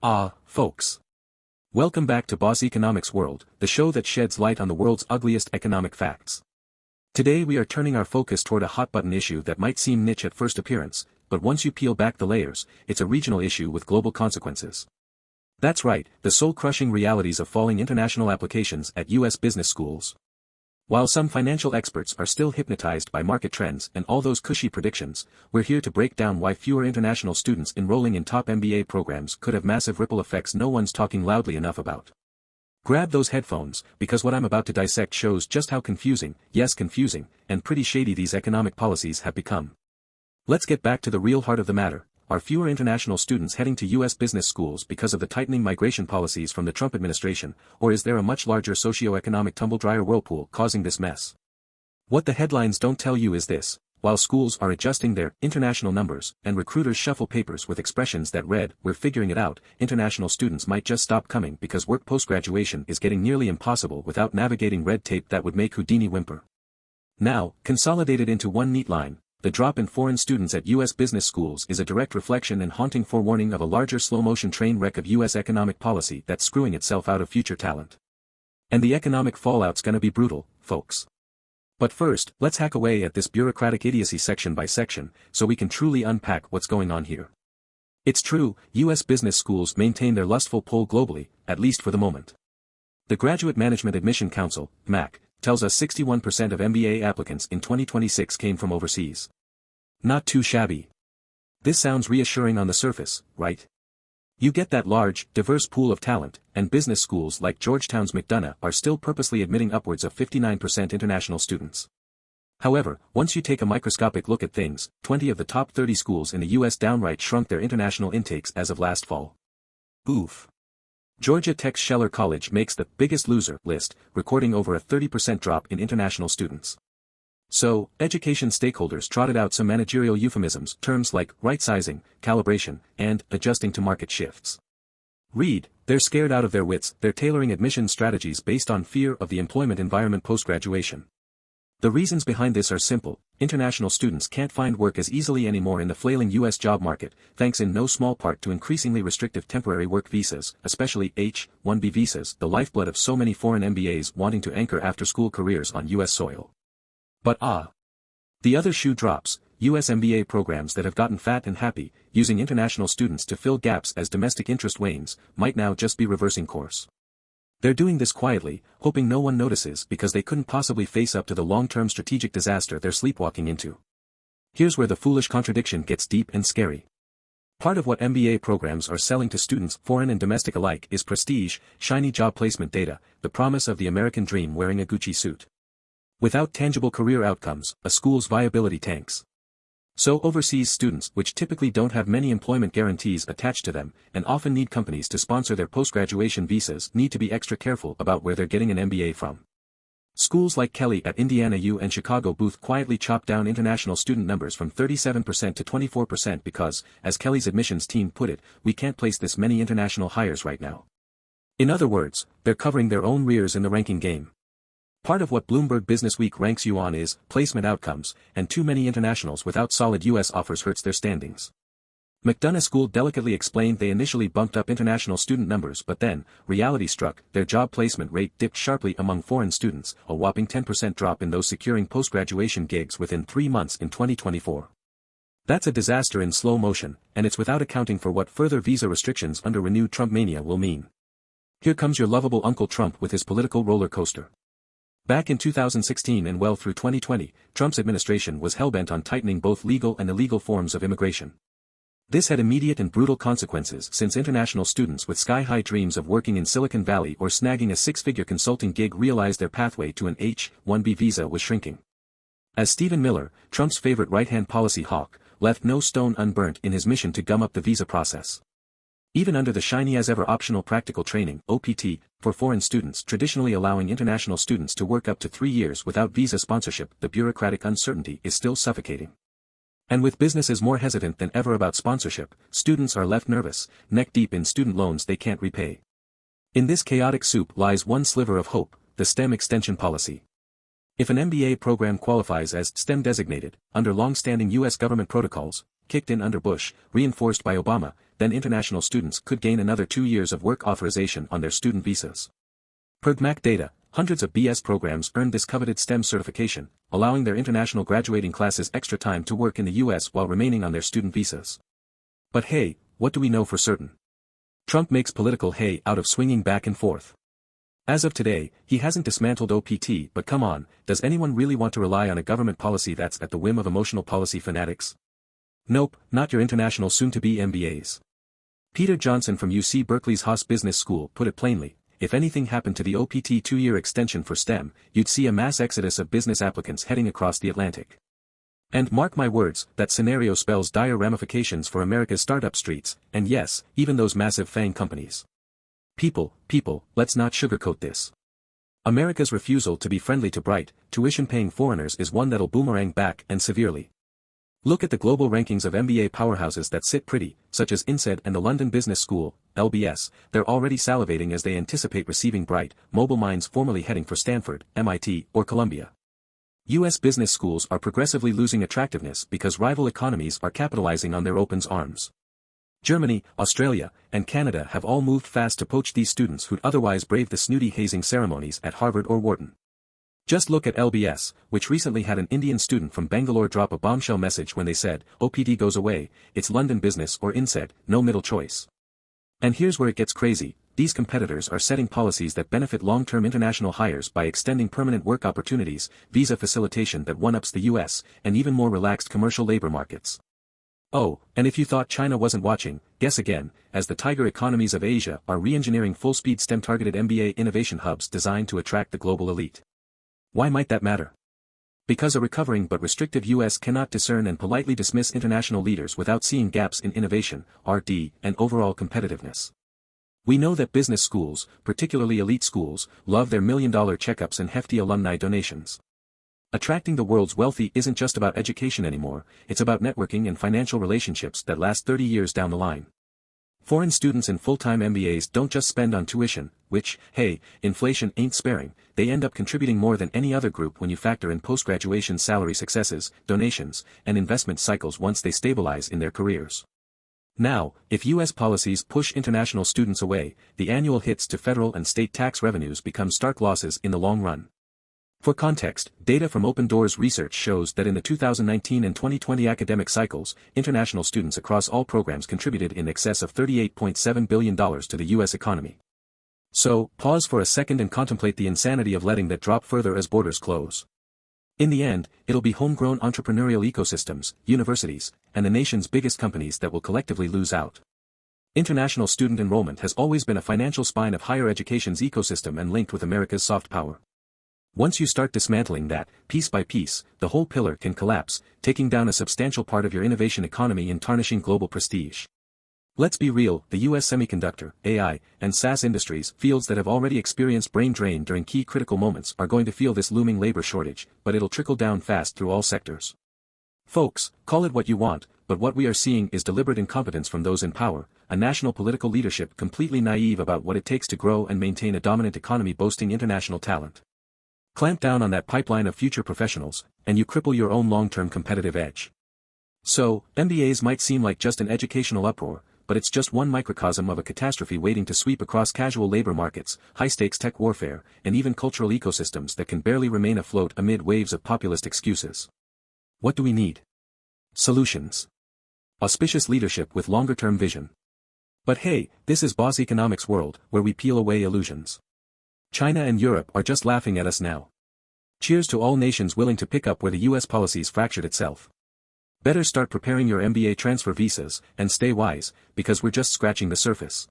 Folks. Welcome back to Boss Economics World, the show that sheds light on the world's ugliest economic facts. Today we are turning our focus toward a hot-button issue that might seem niche at first appearance, but once you peel back the layers, it's a regional issue with global consequences. That's right, the soul-crushing realities of falling international applications at U.S. business schools. While some financial experts are still hypnotized by market trends and all those cushy predictions, we're here to break down why fewer international students enrolling in top MBA programs could have massive ripple effects no one's talking loudly enough about. Grab those headphones, because what I'm about to dissect shows just how confusing, yes confusing, and pretty shady these economic policies have become. Let's get back to the real heart of the matter. Are fewer international students heading to U.S. business schools because of the tightening migration policies from the Trump administration, or is there a much larger socio-economic tumble-dryer whirlpool causing this mess? What the headlines don't tell you is this: while schools are adjusting their international numbers, and recruiters shuffle papers with expressions that read, "We're figuring it out," international students might just stop coming because work post-graduation is getting nearly impossible without navigating red tape that would make Houdini whimper. Now, consolidated into one neat line, the drop in foreign students at U.S. business schools is a direct reflection and haunting forewarning of a larger slow-motion train wreck of U.S. economic policy that's screwing itself out of future talent. And the economic fallout's gonna be brutal, folks. But first, let's hack away at this bureaucratic idiocy section by section, so we can truly unpack what's going on here. It's true, U.S. business schools maintain their lustful pull globally, at least for the moment. The Graduate Management Admission Council, MAC, tells us 61% of MBA applicants in 2026 came from overseas. Not too shabby. This sounds reassuring on the surface, right? You get that large, diverse pool of talent, and business schools like Georgetown's McDonough are still purposely admitting upwards of 59% international students. However, once you take a microscopic look at things, 20 of the top 30 schools in the U.S. downright shrunk their international intakes as of last fall. Oof. Georgia Tech's Scheller College makes the biggest loser list, recording over a 30% drop in international students. So, education stakeholders trotted out some managerial euphemisms, terms like right-sizing, calibration, and adjusting to market shifts. Read, they're scared out of their wits, they're tailoring admission strategies based on fear of the employment environment post-graduation. The reasons behind this are simple: international students can't find work as easily anymore in the flailing U.S. job market, thanks in no small part to increasingly restrictive temporary work visas, especially H-1B visas, the lifeblood of so many foreign MBAs wanting to anchor after-school careers on U.S. soil. But the other shoe drops: U.S. MBA programs that have gotten fat and happy, using international students to fill gaps as domestic interest wanes, might now just be reversing course. They're doing this quietly, hoping no one notices because they couldn't possibly face up to the long-term strategic disaster they're sleepwalking into. Here's where the foolish contradiction gets deep and scary. Part of what MBA programs are selling to students, foreign and domestic alike, is prestige, shiny job placement data, the promise of the American dream wearing a Gucci suit. Without tangible career outcomes, a school's viability tanks. So overseas students, which typically don't have many employment guarantees attached to them, and often need companies to sponsor their post-graduation visas, need to be extra careful about where they're getting an MBA from. Schools like Kelley at Indiana U and Chicago Booth quietly chopped down international student numbers from 37% to 24% because, as Kelley's admissions team put it, "We can't place this many international hires right now." In other words, they're covering their own rears in the ranking game. Part of what Bloomberg Businessweek ranks you on is placement outcomes, and too many internationals without solid U.S. offers hurts their standings. McDonough School delicately explained they initially bumped up international student numbers, but then, reality struck, their job placement rate dipped sharply among foreign students, a whopping 10% drop in those securing post-graduation gigs within 3 months in 2024. That's a disaster in slow motion, and it's without accounting for what further visa restrictions under renewed Trump mania will mean. Here comes your lovable Uncle Trump with his political roller coaster. Back in 2016 and well through 2020, Trump's administration was hellbent on tightening both legal and illegal forms of immigration. This had immediate and brutal consequences since international students with sky-high dreams of working in Silicon Valley or snagging a six-figure consulting gig realized their pathway to an H-1B visa was shrinking. As Stephen Miller, Trump's favorite right-hand policy hawk, left no stone unturned in his mission to gum up the visa process. Even under the shiny-as-ever optional practical training (OPT) for foreign students traditionally allowing international students to work up to 3 years without visa sponsorship, the bureaucratic uncertainty is still suffocating. And with businesses more hesitant than ever about sponsorship, students are left nervous, neck-deep in student loans they can't repay. In this chaotic soup lies one sliver of hope: the STEM extension policy. If an MBA program qualifies as STEM designated, under long-standing U.S. government protocols, kicked in under Bush, reinforced by Obama, then international students could gain another 2 years of work authorization on their student visas. Per GMAC data, hundreds of BS programs earned this coveted STEM certification, allowing their international graduating classes extra time to work in the US while remaining on their student visas. But hey, what do we know for certain? Trump makes political hay out of swinging back and forth. As of today, he hasn't dismantled OPT, but come on, does anyone really want to rely on a government policy that's at the whim of emotional policy fanatics? Nope, not your international soon-to-be MBAs. Peter Johnson from UC Berkeley's Haas Business School put it plainly, if anything happened to the OPT 2-year extension for STEM, you'd see a mass exodus of business applicants heading across the Atlantic. And mark my words, that scenario spells dire ramifications for America's startup streets, and yes, even those massive FAANG companies. People, let's not sugarcoat this. America's refusal to be friendly to bright, tuition-paying foreigners is one that'll boomerang back and severely. Look at the global rankings of MBA powerhouses that sit pretty, such as INSEAD and the London Business School, LBS, they're already salivating as they anticipate receiving bright, mobile minds formerly heading for Stanford, MIT, or Columbia. U.S. business schools are progressively losing attractiveness because rival economies are capitalizing on their open arms. Germany, Australia, and Canada have all moved fast to poach these students who'd otherwise brave the snooty hazing ceremonies at Harvard or Wharton. Just look at LBS, which recently had an Indian student from Bangalore drop a bombshell message when they said, OPT goes away, it's London Business or INSEAD, no middle choice. And here's where it gets crazy, these competitors are setting policies that benefit long-term international hires by extending permanent work opportunities, visa facilitation that one-ups the US, and even more relaxed commercial labor markets. Oh, and if you thought China wasn't watching, guess again, as the tiger economies of Asia are re-engineering full-speed STEM-targeted MBA innovation hubs designed to attract the global elite. Why might that matter? Because a recovering but restrictive US cannot discern and politely dismiss international leaders without seeing gaps in innovation, R&D, and overall competitiveness. We know that business schools, particularly elite schools, love their million-dollar checkups and hefty alumni donations. Attracting the world's wealthy isn't just about education anymore, it's about networking and financial relationships that last 30 years down the line. Foreign students in full-time MBAs don't just spend on tuition, which, hey, inflation ain't sparing, they end up contributing more than any other group when you factor in post-graduation salary successes, donations, and investment cycles once they stabilize in their careers. Now, if U.S. policies push international students away, the annual hits to federal and state tax revenues become stark losses in the long run. For context, data from Open Doors research shows that in the 2019 and 2020 academic cycles, international students across all programs contributed in excess of $38.7 billion to the U.S. economy. So, pause for a second and contemplate the insanity of letting that drop further as borders close. In the end, it'll be homegrown entrepreneurial ecosystems, universities, and the nation's biggest companies that will collectively lose out. International student enrollment has always been a financial spine of higher education's ecosystem and linked with America's soft power. Once you start dismantling that, piece by piece, the whole pillar can collapse, taking down a substantial part of your innovation economy and tarnishing global prestige. Let's be real, the US semiconductor, AI, and SaaS industries, fields that have already experienced brain drain during key critical moments, are going to feel this looming labor shortage, but it'll trickle down fast through all sectors. Folks, call it what you want, but what we are seeing is deliberate incompetence from those in power, a national political leadership completely naive about what it takes to grow and maintain a dominant economy boasting international talent. Clamp down on that pipeline of future professionals, and you cripple your own long-term competitive edge. So, MBAs might seem like just an educational uproar, but it's just one microcosm of a catastrophe waiting to sweep across casual labor markets, high-stakes tech warfare, and even cultural ecosystems that can barely remain afloat amid waves of populist excuses. What do we need? Solutions. Auspicious leadership with longer-term vision. But hey, this is Boss Economics World, where we peel away illusions. China and Europe are just laughing at us now. Cheers to all nations willing to pick up where the US policies fractured itself. Better start preparing your MBA transfer visas, and stay wise, because we're just scratching the surface.